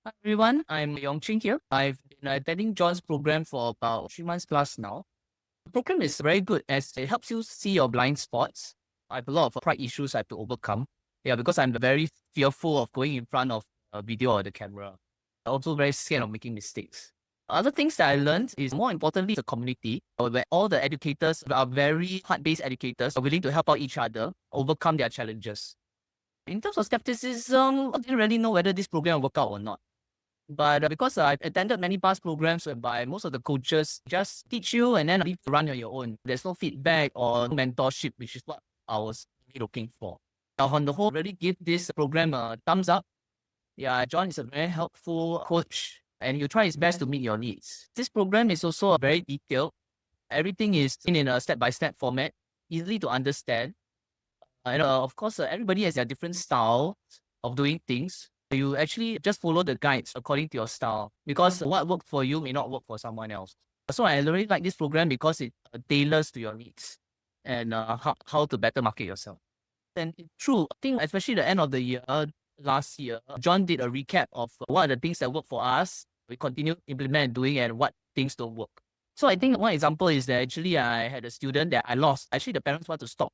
Hi everyone, I'm Yong Ching here. I've been attending John's program for about 3 months plus now. The program is very good as it helps you see your blind spots. I have a lot of pride issues I have to overcome. Yeah, because I'm very fearful of going in front of a video or the camera. I'm also very scared of making mistakes. Other things that I learned is more importantly, the community where all the educators are very heart-based educators are willing to help out each other overcome their challenges. In terms of skepticism, I didn't really know whether this program will work out or not. But because I've attended many past programs whereby most of the coaches just teach you and then leave you to run on your own. There's no feedback or no mentorship, which is what I was really looking for. Now, on the whole, really give this program a thumbs up. Yeah, John is a very helpful coach and he'll try his best to meet your needs. This program is also very detailed. Everything is in a step-by-step format, easy to understand. And of course, everybody has their different style of doing things. You actually just follow the guides according to your style because what worked for you may not work for someone else. So I really like this program because it tailors to your needs and how to better market yourself. And it's true, I think especially the end of the year, last year, John did a recap of what are the things that work for us, we continue implement and doing, and what things don't work. So I think one example is that actually I had a student that I lost. Actually, the parents want to stop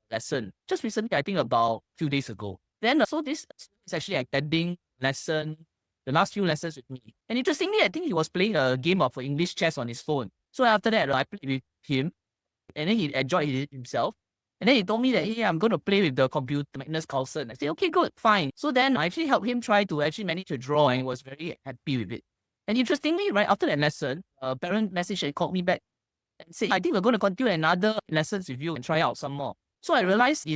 lesson just recently, I think about a few days ago. Then so this is actually attending lesson, the last few lessons with me. And interestingly, I think he was playing a game of English chess on his phone. So after that, I played with him and then he enjoyed it himself. And then he told me that, hey, I'm going to play with the computer, Magnus Carlsen. I said, okay, good, fine. So then I actually helped him try to actually manage a draw and he was very happy with it. And interestingly, right after that lesson, a parent message and called me back and said, I think we're going to continue another lessons with you and try out some more. So I realized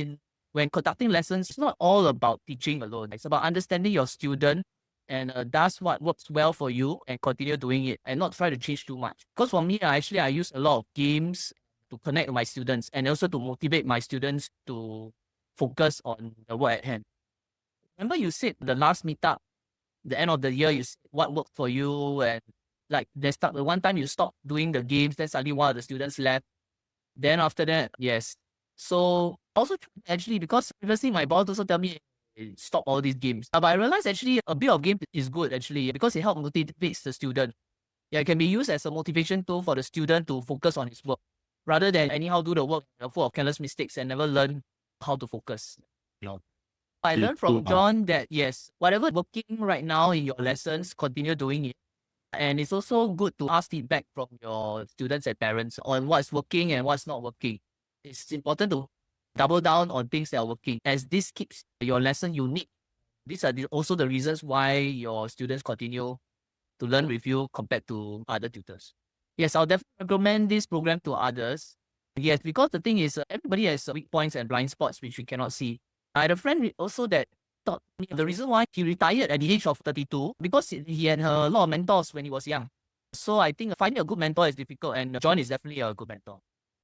when conducting lessons, it's not all about teaching alone. It's about understanding your student and does what works well for you and continue doing it and not try to change too much. Because for me, I use a lot of games to connect with my students and also to motivate my students to focus on the work at hand. Remember you said the last meetup, the end of the year, you said what worked for you and like the one time you stopped doing the games, then suddenly one of the students left. Then after that, yes. So also actually because previously my boss also tell me stop all these games. But I realized actually a bit of game is good actually because it helps motivates the student. Yeah, it can be used as a motivation tool for the student to focus on his work rather than anyhow do the work full of careless mistakes and never learn how to focus. You know. I learned from John that yes, whatever working right now in your lessons, continue doing it. And it's also good to ask feedback from your students and parents on what's working and what's not working. It's important to double down on things that are working as this keeps your lesson unique. These are also the reasons why your students continue to learn with you compared to other tutors. Yes, I'll definitely recommend this program to others. Yes, because the thing is, everybody has weak points and blind spots which we cannot see. I had a friend also that taught me the reason why he retired at the age of 32 because he had a lot of mentors when he was young. So I think finding a good mentor is difficult, and John is definitely a good mentor.